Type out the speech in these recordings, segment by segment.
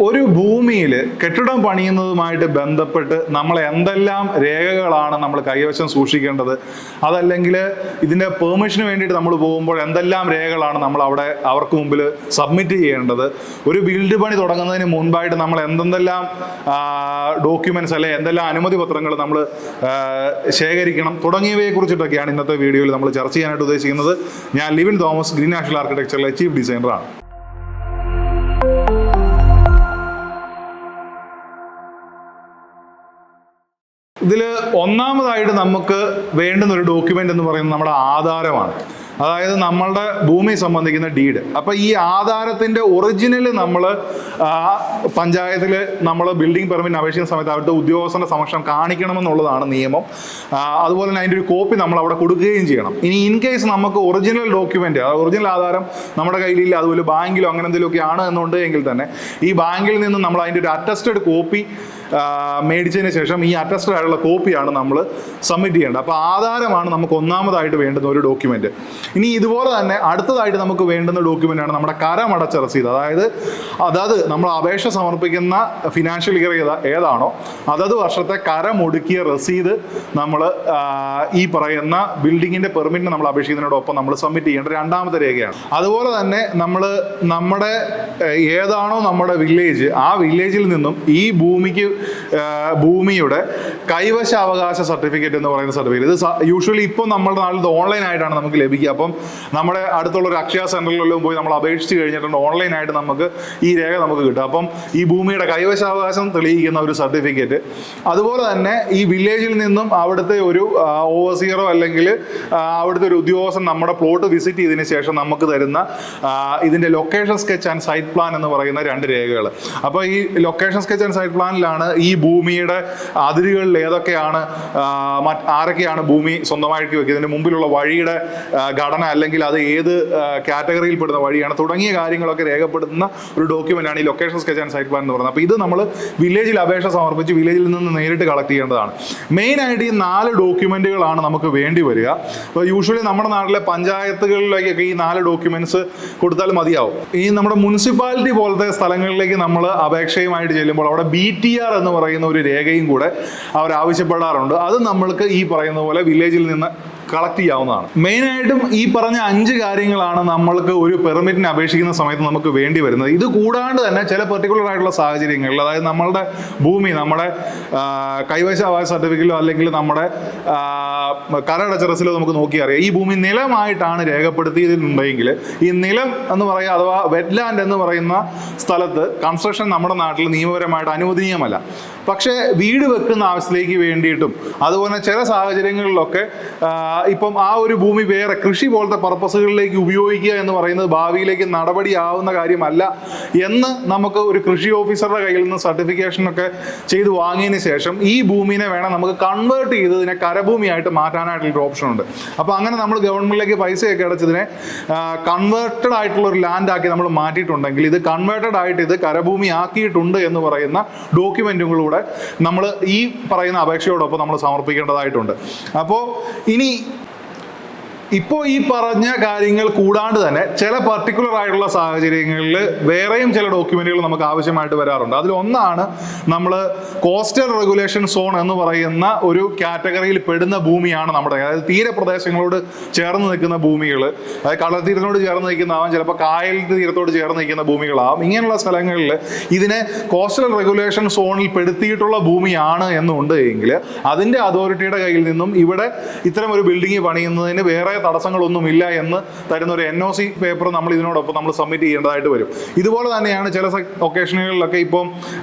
ഒരു ഭൂമിയിൽ കെട്ടിടം പണിയുന്നതുമായിട്ട് ബന്ധപ്പെട്ട് നമ്മൾ എന്തെല്ലാം രേഖകളാണ് നമ്മൾ കൈവശം സൂക്ഷിക്കേണ്ടത്, അതല്ലെങ്കിൽ ഇതിൻ്റെ പെർമിഷന് വേണ്ടിയിട്ട് നമ്മൾ പോകുമ്പോൾ എന്തെല്ലാം രേഖകളാണ് നമ്മൾ അവിടെ അവർക്ക് മുമ്പിൽ സബ്മിറ്റ് ചെയ്യേണ്ടത്, ഒരു ബിൽഡ് പണി തുടങ്ങുന്നതിന് മുൻപായിട്ട് നമ്മൾ എന്തെല്ലാം ഡോക്യുമെൻറ്റ്സ് അല്ലെങ്കിൽ എന്തെല്ലാം അനുമതി പത്രങ്ങൾ നമ്മൾ ശേഖരിക്കണം തുടങ്ങിയവയെ കുറിച്ചിട്ടൊക്കെയാണ് ഇന്നത്തെ വീഡിയോയിൽ നമ്മൾ ചർച്ച ചെയ്യാനായിട്ട് ഉദ്ദേശിക്കുന്നത്. ഞാൻ ലിവിൻ തോമസ്, ഗ്രീൻ നാഷണൽ ആർക്കിടെക്ചറിലെ ചീഫ് ഡിസൈനറാണ്. ഇതിൽ ഒന്നാമതായിട്ട് നമുക്ക് വേണ്ടുന്ന ഒരു ഡോക്യുമെൻ്റ് എന്ന് പറയുന്നത് നമ്മുടെ ആധാരമാണ്. അതായത് നമ്മളുടെ ഭൂമി സംബന്ധിക്കുന്ന ഡീഡ്. അപ്പോൾ ഈ ആധാരത്തിൻ്റെ ഒറിജിനൽ നമ്മൾ പഞ്ചായത്തിൽ നമ്മൾ ബിൽഡിംഗ് പെർമിറ്റ് അപേക്ഷിക്കുന്ന സമയത്ത് അവിടുത്തെ ഉദ്യോഗസ്ഥൻ്റെ സമക്ഷം കാണിക്കണമെന്നുള്ളതാണ് നിയമം. അതുപോലെ തന്നെ അതിൻ്റെ ഒരു കോപ്പി നമ്മൾ അവിടെ കൊടുക്കുകയും ചെയ്യണം. ഇനി ഇൻ കേസ് നമുക്ക് ഒറിജിനൽ ഡോക്യുമെൻ്റ്, ഒറിജിനൽ ആധാരം നമ്മുടെ കയ്യിലില്ല, അതുപോലെ ബാങ്കിലോ അങ്ങനെ എന്തെങ്കിലുമൊക്കെ ആണ് എന്നുണ്ട് എങ്കിൽ തന്നെ ഈ ബാങ്കിൽ നിന്ന് നമ്മൾ അതിൻ്റെ ഒരു അറ്റസ്റ്റഡ് കോപ്പി മേടിച്ചതിന് ശേഷം ഈ അറ്റസ്റ്റഡ് ആയിട്ടുള്ള കോപ്പിയാണ് നമ്മൾ സബ്മിറ്റ് ചെയ്യേണ്ടത്. അപ്പോൾ ആധാരമാണ് നമുക്ക് ഒന്നാമതായിട്ട് വേണ്ടുന്ന ഒരു ഡോക്യുമെൻ്റ്. ഇനി ഇതുപോലെ തന്നെ അടുത്തതായിട്ട് നമുക്ക് വേണ്ടുന്ന ഡോക്യുമെൻ്റാണ് നമ്മുടെ കരമടച്ച രസീത്. അതായത് നമ്മൾ അപേക്ഷ സമർപ്പിക്കുന്ന ഫിനാൻഷ്യൽ ഇയർ ഏതാണോ അതത് വർഷത്തെ കരമൊടുക്കിയ രസീത് നമ്മൾ ഈ പറയുന്ന ബിൽഡിങ്ങിൻ്റെ പെർമിറ്റിന് നമ്മൾ അപേക്ഷിക്കുന്നതിനോടൊപ്പം നമ്മൾ സബ്മിറ്റ് ചെയ്യേണ്ട രണ്ടാമത്തെ രേഖയാണ്. അതുപോലെ തന്നെ നമ്മുടെ ഏതാണോ നമ്മുടെ വില്ലേജ്, ആ വില്ലേജിൽ നിന്നും ഈ ഭൂമിയുടെ കൈവശാവകാശ സർട്ടിഫിക്കറ്റ് എന്ന് പറയുന്ന സർട്ടിഫിക്കറ്റ്, ഇത് യൂഷ്വലി ഇപ്പോൾ നമ്മുടെ നാട്ടിൽ ഓൺലൈനായിട്ടാണ് നമുക്ക് ലഭിക്കുക. അപ്പം നമ്മുടെ അടുത്തുള്ള ഒരു അക്ഷയ സെൻറ്ററിലെല്ലാം പോയി നമ്മൾ അപേക്ഷിച്ച് കഴിഞ്ഞിട്ടുണ്ട്, ഓൺലൈനായിട്ട് നമുക്ക് ഈ രേഖ നമുക്ക് കിട്ടും. അപ്പം ഈ ഭൂമിയുടെ കൈവശാവകാശം തെളിയിക്കുന്ന ഒരു സർട്ടിഫിക്കറ്റ്, അതുപോലെ തന്നെ ഈ വില്ലേജിൽ നിന്നും അവിടുത്തെ ഒരു ഓവർസിയറോ അല്ലെങ്കിൽ അവിടുത്തെ ഒരു ഉദ്യോഗസ്ഥൻ നമ്മുടെ പ്ലോട്ട് വിസിറ്റ് ചെയ്തതിന് ശേഷം നമുക്ക് തരുന്ന ഇതിൻ്റെ location sketch and site plan എന്ന് പറയുന്ന രണ്ട് രേഖകൾ. അപ്പോൾ ഈ ലൊക്കേഷൻ സ്കെച്ച് ആൻഡ് സൈറ്റ് പ്ലാനിലാണ് ഈ ഭൂമിയുടെ അതിരുകളിൽ ഏതൊക്കെയാണ്, ആരൊക്കെയാണ് ഭൂമി സ്വന്തമായിട്ട് വെക്കുന്നതിന് മുമ്പിലുള്ള വഴിയുടെ ഘടന, അല്ലെങ്കിൽ അത് ഏത് കാറ്റഗറിയിൽ പെടുന്ന വഴിയാണ് തുടങ്ങിയ കാര്യങ്ങളൊക്കെ രേഖപ്പെടുത്തുന്ന ഒരു ഡോക്യുമെൻ്റാണ് ഈ location sketch and site plan എന്ന് പറയുന്നത്. അപ്പോൾ ഇത് നമ്മൾ വില്ലേജിൽ അപേക്ഷ സമർപ്പിച്ച് വില്ലേജിൽ നിന്ന് നേരിട്ട് കളക്ട് ചെയ്യേണ്ടതാണ്. മെയിനായിട്ട് ഈ 4 ഡോക്യുമെൻറ്റുകളാണ് നമുക്ക് വേണ്ടി വരിക. അപ്പോൾ യൂഷ്വലി നമ്മുടെ നാട്ടിലെ പഞ്ചായത്തുകളിലേക്കൊക്കെ ഈ 4 ഡോക്യുമെൻറ്റ്സ് കൊടുത്താൽ മതിയാവും. ഈ നമ്മുടെ മുനിസിപ്പാലിറ്റി പോലത്തെ സ്ഥലങ്ങളിലേക്ക് നമ്മൾ അപേക്ഷയുമായിട്ട് ചെല്ലുമ്പോൾ അവിടെ BTR എന്ന് പറയുന്ന ഒരു രേഖയും കൂടെ അവർ ആവശ്യപ്പെടാറുണ്ട്. അത് നമ്മൾക്ക് ഈ പറയുന്ന പോലെ വില്ലേജിൽ നിന്ന് കളക്ട് ചെയ്യാവുന്നതാണ്. മെയിനായിട്ടും ഈ പറഞ്ഞ 5 കാര്യങ്ങളാണ് നമ്മൾക്ക് ഒരു പെർമിറ്റിന് അപേക്ഷിക്കുന്ന സമയത്ത് നമുക്ക് വേണ്ടി വരുന്നത്. ഇത് കൂടാണ്ട് തന്നെ ചില പെർട്ടിക്കുലർ ആയിട്ടുള്ള സാഹചര്യങ്ങളിൽ, അതായത് നമ്മളുടെ ഭൂമി നമ്മുടെ കൈവശാവകാശ സർട്ടിഫിക്കറ്റിലോ അല്ലെങ്കിൽ നമ്മുടെ കരമടച്ച രസീതിലോ നമുക്ക് നോക്കി അറിയാം ഈ ഭൂമി നിലമായിട്ടാണ് രേഖപ്പെടുത്തിയിട്ടുണ്ടെങ്കിൽ ഈ നിലം എന്ന് പറയുക അഥവാ വെറ്റ്ലാൻഡ് എന്ന് പറയുന്ന സ്ഥലത്ത് കൺസ്ട്രക്ഷൻ നമ്മുടെ നാട്ടിൽ നിയമപരമായിട്ട് അനുവദനീയമല്ല. പക്ഷേ വീട് വെക്കുന്ന ആവശ്യത്തിലേക്ക് വേണ്ടിയിട്ടും അതുപോലെ ചില സാഹചര്യങ്ങളിലൊക്കെ ഇപ്പം ആ ഒരു ഭൂമി വേറെ കൃഷി പോലത്തെ പർപ്പസുകളിലേക്ക് ഉപയോഗിക്കുക എന്ന് പറയുന്നത് ഭാവിയിലേക്ക് നടപടിയാവുന്ന കാര്യമല്ല എന്ന് നമുക്ക് ഒരു കൃഷി ഓഫീസറുടെ കയ്യിൽ നിന്ന് സർട്ടിഫിക്കേഷനൊക്കെ ചെയ്ത് വാങ്ങിയതിന് ശേഷം ഈ ഭൂമിനെ വേണം നമുക്ക് കൺവേർട്ട് ചെയ്ത് ഇതിനെ കരഭൂമിയായിട്ട് മാറ്റാനായിട്ടുള്ളൊരു ഓപ്ഷൻ ഉണ്ട്. അപ്പോൾ അങ്ങനെ നമ്മൾ ഗവൺമെൻറ്റിലേക്ക് പൈസയൊക്കെ അടച്ചതിനെ കൺവേർട്ടഡ് ആയിട്ടുള്ള ഒരു ലാൻഡാക്കി നമ്മൾ മാറ്റിയിട്ടുണ്ടെങ്കിൽ ഇത് കൺവേർട്ടഡ് ആയിട്ട് ഇത് കരഭൂമി ആക്കിയിട്ടുണ്ട് എന്ന് പറയുന്ന ഡോക്യുമെൻറ്റുകളൂടെ നമ്മൾ ഈ പറയുന്ന അപേക്ഷയോടൊപ്പം നമ്മൾ സമർപ്പിക്കേണ്ടതായിട്ടുണ്ട്. അപ്പോൾ ഇനി ഇപ്പോൾ ഈ പറഞ്ഞ കാര്യങ്ങൾ കൂടാണ്ട് തന്നെ ചില പർട്ടിക്കുലർ ആയിട്ടുള്ള സാഹചര്യങ്ങളിൽ വേറെയും ചില ഡോക്യുമെന്റുകൾ നമുക്ക് ആവശ്യമായിട്ട് വരാറുണ്ട്. അതിലൊന്നാണ് നമ്മൾ കോസ്റ്റൽ റെഗുലേഷൻ സോൺ എന്ന് പറയുന്ന ഒരു കാറ്റഗറിയിൽ പെടുന്ന ഭൂമിയാണ് നമ്മുടെ, അതായത് തീരപ്രദേശങ്ങളോട് ചേർന്ന് നിൽക്കുന്ന ഭൂമികൾ, അതായത് കടൽത്തീരത്തിനോട് ചേർന്ന് നിൽക്കുന്നതാവാം, ചിലപ്പോൾ കായൽ തീരത്തോട് ചേർന്ന് നിൽക്കുന്ന ഭൂമികളാവും. ഇങ്ങനെയുള്ള സ്ഥലങ്ങളിൽ ഇതിനെ കോസ്റ്റൽ റെഗുലേഷൻ സോണിൽ പെടുത്തിയിട്ടുള്ള ഭൂമിയാണ് എന്നുണ്ട് എങ്കിൽ അതിൻ്റെ അതോറിറ്റിയുടെ കയ്യിൽ നിന്നും ഇവിടെ ഇത്തരം ഒരു ബിൽഡിംഗ് പണിയുന്നതിന് വേറെ തടസ്സങ്ങളൊന്നുമില്ല എന്ന് തരുന്ന ഒരു NOC പേപ്പർ നമ്മൾ ഇതിനോടൊപ്പം നമ്മൾ സബ്മിറ്റ് ചെയ്യേണ്ടതായിട്ട് വരും. ഇതുപോലെ തന്നെയാണ് ചില ഒക്കേഷനുകളിലൊക്കെ ഇപ്പം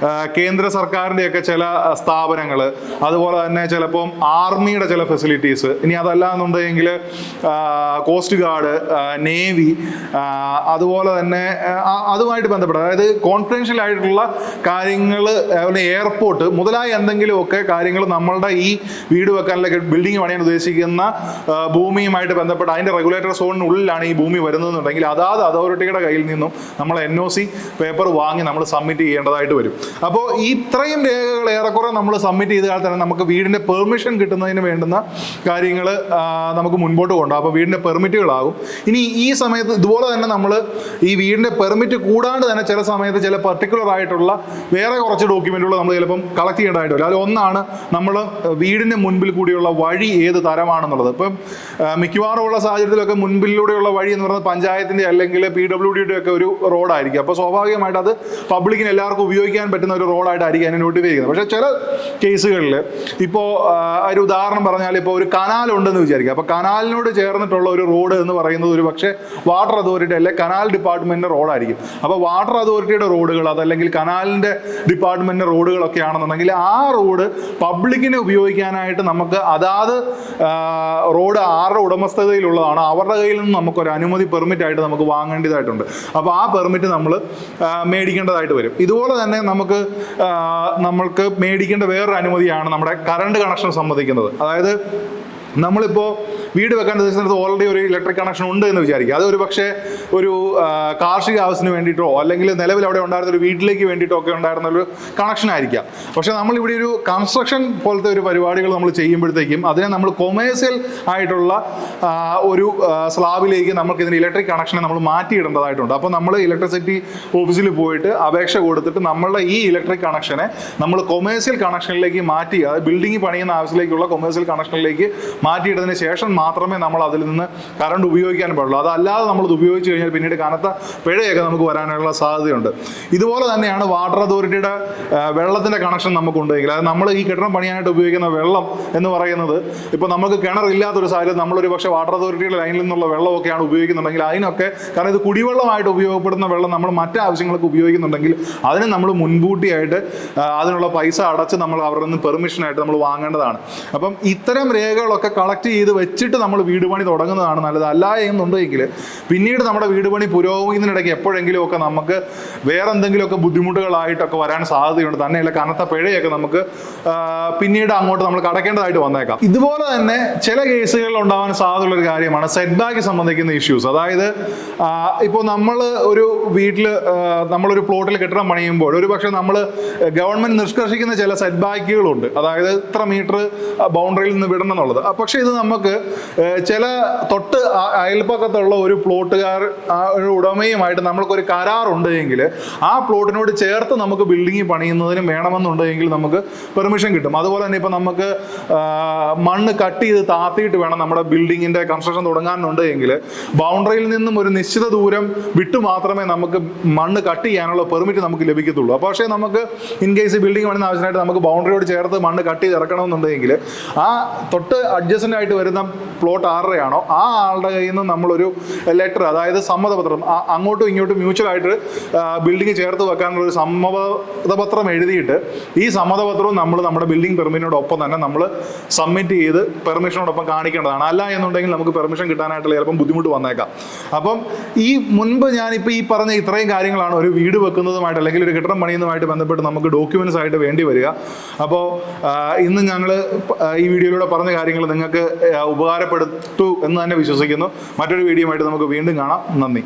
കേന്ദ്ര സർക്കാരിൻ്റെയൊക്കെ ചില സ്ഥാപനങ്ങൾ, അതുപോലെ തന്നെ ചിലപ്പം ആർമിയുടെ ചില ഫെസിലിറ്റീസ്, ഇനി അതല്ല എന്നുണ്ടെങ്കിൽ കോസ്റ്റ് ഗാർഡ്, നേവി, അതുപോലെ തന്നെ അതുമായിട്ട് ബന്ധപ്പെട്ട അതായത് കോൺഫിഡൻഷ്യൽ ആയിട്ടുള്ള കാര്യങ്ങൾ, എയർപോർട്ട് മുതലായ എന്തെങ്കിലുമൊക്കെ കാര്യങ്ങൾ നമ്മളുടെ ഈ വീട് വെക്കാനുള്ള ബിൽഡിംഗ് പണിയാൻ ഉദ്ദേശിക്കുന്ന ഭൂമിയുമായിട്ട് ബന്ധപ്പെട്ട് അതിൻ്റെ റെഗുലേറ്റർ സോണിനുള്ളിലാണ് ഈ ഭൂമി വരുന്നതെന്നുണ്ടെങ്കിൽ അതാത് അതോറിറ്റിയുടെ കയ്യിൽ നിന്നും നമ്മൾ NOC പേപ്പർ വാങ്ങി നമ്മൾ സബ്മിറ്റ് ചെയ്യേണ്ടതായിട്ട് വരും. അപ്പോൾ ഈ ഇത്രയും രേഖകൾ ഏറെക്കുറെ നമ്മൾ സബ്മിറ്റ് ചെയ്താൽ തന്നെ നമുക്ക് വീടിൻ്റെ പെർമിഷൻ കിട്ടുന്നതിന് വേണ്ടുന്ന കാര്യങ്ങൾ നമുക്ക് മുൻപോട്ട് കൊണ്ടുപോകും. അപ്പോൾ വീടിൻ്റെ പെർമിറ്റുകളാകും. ഇനി ഈ സമയത്ത് ഇതുപോലെ തന്നെ നമ്മൾ ഈ വീടിൻ്റെ പെർമിറ്റ് കൂടാണ്ട് തന്നെ ചില സമയത്ത് ചില പർട്ടിക്കുലർ ആയിട്ടുള്ള വേറെ കുറച്ച് ഡോക്യുമെൻറ്റുകൾ നമ്മൾ ചിലപ്പം കളക്ട് ചെയ്യേണ്ടതായിട്ട് വരും. അതിൽ ഒന്നാണ് നമ്മൾ വീടിൻ്റെ മുൻപിൽ കൂടിയുള്ള വഴി ഏത് തരമാണെന്നുള്ളത്. ഇപ്പം മിക്കവാറും ഉള്ള സാഹചര്യത്തിലൊക്കെ മുൻപിലൂടെയുള്ള വഴി എന്ന് പറയുന്നത് പഞ്ചായത്തിൻ്റെ അല്ലെങ്കിൽ PWDയുടെ ഒക്കെ ഒരു റോഡായിരിക്കും. അപ്പോൾ സ്വാഭാവികമായിട്ട് അത് പബ്ലിക്കിന് എല്ലാവർക്കും ഉപയോഗിക്കാൻ പറ്റുന്ന ഒരു റോഡായിട്ടായിരിക്കും അതിനെ നോട്ടിഫൈ ചെയ്യുന്നത്. പക്ഷേ ചില കേസുകളിൽ ഇപ്പോൾ ഒരു ഉദാഹരണം പറഞ്ഞാൽ ഇപ്പോൾ ഒരു കനാൽ ഉണ്ടെന്ന് വിചാരിക്കുക. അപ്പോൾ കനാലിനോട് ചേർന്നിട്ടുള്ള ഒരു റോഡ് എന്ന് പറയുന്നത് ഒരു പക്ഷേ വാട്ടർ അതോറിറ്റി അല്ലെ കനാൽ ഡിപ്പാർട്ട്മെൻറ്റിൻ്റെ റോഡായിരിക്കും. അപ്പോൾ വാട്ടർ അതോറിറ്റിയുടെ റോഡുകൾ അതല്ലെങ്കിൽ കനാലിൻ്റെ ഡിപ്പാർട്ട്മെൻറ്റിൻ്റെ റോഡുകളൊക്കെ ആണെന്നുണ്ടെങ്കിൽ ആ റോഡ് പബ്ലിക്കിനെ ഉപയോഗിക്കാനായിട്ട് നമുക്ക് അതാത് റോഡ് ആരുടെ ഉടമസ്ഥതയിലുള്ളതാണ് അവരുടെ കയ്യിൽ നിന്ന് നമുക്കൊരു അനുമതി പെർമിറ്റ് ആയിട്ട് നമുക്ക് വാങ്ങേണ്ടതായിട്ടുണ്ട്. അപ്പോൾ ആ പെർമിറ്റ് നമ്മൾ മേടിക്കേണ്ടതായിട്ട് വരും. ഇതുപോലെ തന്നെ നമ്മൾക്ക് മേടിക്കേണ്ട വേറൊരു അനുമതിയാണ് നമ്മുടെ കറണ്ട് കണക്ഷൻ സംബന്ധിക്കുന്നത്. അതായത് നമ്മളിപ്പോൾ വീട് വെക്കാൻ ഉദ്ദേശിക്കുന്നത് ഓൾറെഡി ഒരു ഇലക്ട്രിക് കണക്ഷൻ ഉണ്ട് എന്ന് വിചാരിക്കുക. അത് ഒരു പക്ഷേ ഒരു കാർഷിക ആവശ്യത്തിന് വേണ്ടിയിട്ടോ അല്ലെങ്കിൽ നിലവിൽ അവിടെ ഉണ്ടായിരുന്ന ഒരു വീട്ടിലേക്ക് വേണ്ടിയിട്ടോ ഒക്കെ ഉണ്ടായിരുന്ന ഒരു കണക്ഷൻ ആയിരിക്കാം. പക്ഷേ നമ്മളിവിടെ ഒരു കൺസ്ട്രക്ഷൻ പോലത്തെ ഒരു പരിപാടികൾ നമ്മൾ ചെയ്യുമ്പോഴത്തേക്കും അതിനെ നമ്മൾ കൊമേഴ്സ്യൽ ആയിട്ടുള്ള ഒരു സ്ലാബിലേക്ക് നമുക്ക് ഇതിന് ഇലക്ട്രിക് കണക്ഷനെ നമ്മൾ മാറ്റിയിടേണ്ടതായിട്ടുണ്ട്. അപ്പോൾ നമ്മൾ ഇലക്ട്രിസിറ്റി ഓഫീസിൽ പോയിട്ട് അപേക്ഷ കൊടുത്തിട്ട് നമ്മളുടെ ഈ ഇലക്ട്രിക് കണക്ഷനെ നമ്മൾ കൊമേഴ്സ്യൽ കണക്ഷനിലേക്ക് മാറ്റി, അതായത് ബിൽഡിംഗ് പണിയുന്ന ആവശ്യത്തിലേക്കുള്ള കൊമേഴ്സ്യൽ കണക്ഷനിലേക്ക് മാറ്റിയിട്ടതിന് ശേഷം മാത്രമേ നമ്മൾ അതിൽ നിന്ന് കറണ്ട് ഉപയോഗിക്കാൻ പാടുള്ളൂ. അതല്ലാതെ നമ്മളത് ഉപയോഗിച്ച് കഴിഞ്ഞാൽ പിന്നീട് കനത്ത പിഴയൊക്കെ നമുക്ക് വരാനുള്ള സാധ്യതയുണ്ട്. ഇതുപോലെ തന്നെയാണ് വാട്ടർ അതോറിറ്റിയുടെ വെള്ളത്തിൻ്റെ കണക്ഷൻ നമുക്കുണ്ടെങ്കിൽ, അതായത് നമ്മൾ ഈ കെട്ടിടം പണിയാനായിട്ട് ഉപയോഗിക്കുന്ന വെള്ളം എന്ന് പറയുന്നത് ഇപ്പോൾ നമുക്ക് കിണറില്ലാത്തൊരു സാഹചര്യം നമ്മളൊരു പക്ഷേ വാട്ടർ അതോറിറ്റിയുടെ ലൈനിൽ നിന്നുള്ള വെള്ളമൊക്കെയാണ് ഉപയോഗിക്കുന്നുണ്ടെങ്കിൽ അതിനൊക്കെ, കാരണം ഇത് കുടിവെള്ളമായിട്ട് ഉപയോഗപ്പെടുന്ന വെള്ളം നമ്മൾ മറ്റ് ആവശ്യങ്ങൾക്ക് ഉപയോഗിക്കുന്നുണ്ടെങ്കിൽ അതിന് നമ്മൾ മുൻകൂട്ടിയായിട്ട് അതിനുള്ള പൈസ അടച്ച് നമ്മൾ അവരിൽ നിന്ന് പെർമിഷനായിട്ട് നമ്മൾ വാങ്ങേണ്ടതാണ്. അപ്പം ഇത്തരം രേഖകളൊക്കെ കളക്ട് ചെയ്ത് വെച്ചിട്ട് നമ്മൾ വീട് പണി തുടങ്ങുന്നതാണ് നല്ലത്. അല്ല എന്നുണ്ടെങ്കിൽ പിന്നീട് നമ്മുടെ വീട് പണി പുരോഗമിക്കുന്നതിനിടയ്ക്ക് എപ്പോഴെങ്കിലും ഒക്കെ നമുക്ക് വേറെ എന്തെങ്കിലുമൊക്കെ ബുദ്ധിമുട്ടുകളായിട്ടൊക്കെ വരാൻ സാധ്യതയുണ്ട്. തന്നെയല്ല കനത്ത പിഴയൊക്കെ നമുക്ക് പിന്നീട് അങ്ങോട്ട് നമ്മൾ കടക്കേണ്ടതായിട്ട് വന്നേക്കാം. ഇതുപോലെ തന്നെ ചില കേസുകളിൽ ഉണ്ടാവാൻ സാധ്യതയുള്ളൊരു കാര്യമാണ് സെറ്റ് ബാക്ക് സംബന്ധിക്കുന്ന ഇഷ്യൂസ്. അതായത് ഇപ്പോൾ നമ്മൾ ഒരു വീട്ടിൽ നമ്മളൊരു പ്ലോട്ടിൽ കെട്ടിടം പണിയുമ്പോൾ ഒരു പക്ഷേ നമ്മൾ ഗവൺമെൻറ് നിഷ്കർഷിക്കുന്ന ചില സെറ്റ് ബാക്കുകളുണ്ട്. അതായത് ഇത്ര മീറ്റർ ബൗണ്ടറിയിൽ നിന്ന് വിടണം എന്നുള്ളത്. പക്ഷേ ഇത് നമുക്ക് ചില തൊട്ട് അയൽപ്പക്കത്തുള്ള ഒരു പ്ലോട്ടുകാർ ഉടമയുമായിട്ട് നമ്മൾക്കൊരു കരാറുണ്ട് എങ്കിൽ ആ പ്ലോട്ടിനോട് ചേർത്ത് നമുക്ക് ബിൽഡിംഗ് പണിയുന്നതിന് വേണമെന്നുണ്ടെങ്കിൽ നമുക്ക് പെർമിഷൻ കിട്ടും. അതുപോലെ തന്നെ ഇപ്പോൾ നമുക്ക് മണ്ണ് കട്ട് ചെയ്ത് താത്തിയിട്ട് വേണം നമ്മുടെ ബിൽഡിങ്ങിൻ്റെ കൺസ്ട്രക്ഷൻ തുടങ്ങാനുണ്ടെങ്കിൽ ബൗണ്ടറിയിൽ നിന്നും ഒരു നിശ്ചിത ദൂരം വിട്ടു മാത്രമേ നമുക്ക് മണ്ണ് കട്ട് ചെയ്യാനുള്ള പെർമിറ്റ് നമുക്ക് ലഭിക്കത്തുള്ളൂ. അപ്പോൾ പക്ഷേ നമുക്ക് ഇൻ കേസ് ബിൽഡിംഗ് പണിയുന്ന ആവശ്യമായിട്ട് നമുക്ക് ബൗണ്ടറിയോട് ചേർത്ത് മണ്ണ് കട്ട് ചെയ്ത് ഇറക്കണമെന്നുണ്ടെങ്കിൽ ആ തൊട്ട് അഡ്ജസ്റ്റൻ്റ് ആയിട്ട് വരുന്ന പ്ലോട്ട് ആരുടെയാണോ ആ ആളുടെ കയ്യിൽ നിന്ന് നമ്മളൊരു ലെറ്റർ, അതായത് സമ്മതപത്രം, അങ്ങോട്ടും ഇങ്ങോട്ടും മ്യൂച്വലായിട്ട് ബിൽഡിംഗ് ചേർത്ത് വെക്കാനുള്ള ഒരു സമ്മതപത്രം എഴുതിയിട്ട് ഈ സമ്മതപത്രവും നമ്മൾ നമ്മുടെ ബിൽഡിംഗ് പെർമിറ്റിനോടൊപ്പം തന്നെ നമ്മൾ സബ്മിറ്റ് ചെയ്ത് പെർമിഷനോടൊപ്പം കാണിക്കേണ്ടതാണ്. അല്ല എന്നുണ്ടെങ്കിൽ നമുക്ക് പെർമിഷൻ കിട്ടാനായിട്ടുള്ള ചിലപ്പം ബുദ്ധിമുട്ട് വന്നേക്കാം. അപ്പം ഈ മുൻപ് ഞാനിപ്പോൾ ഈ പറഞ്ഞ ഇത്രയും കാര്യങ്ങളാണ് ഒരു വീട് വെക്കുന്നതുമായിട്ട് അല്ലെങ്കിൽ ഒരു കെട്ടിടം പണിയുന്നതുമായിട്ട് ബന്ധപ്പെട്ട് നമുക്ക് ഡോക്യുമെൻറ്റ്സ് ആയിട്ട് വേണ്ടി വരിക. അപ്പോൾ ഇന്ന് ഞങ്ങൾ ഈ വീഡിയോയിലൂടെ പറഞ്ഞ കാര്യങ്ങൾ നിങ്ങൾക്ക് ഉപകാരപ്പെടുത്തു എന്ന് തന്നെ വിശ്വസിക്കുന്നു. മറ്റൊരു വീഡിയോ ആയിട്ട് നമുക്ക് വീണ്ടും കാണാം. നന്ദി.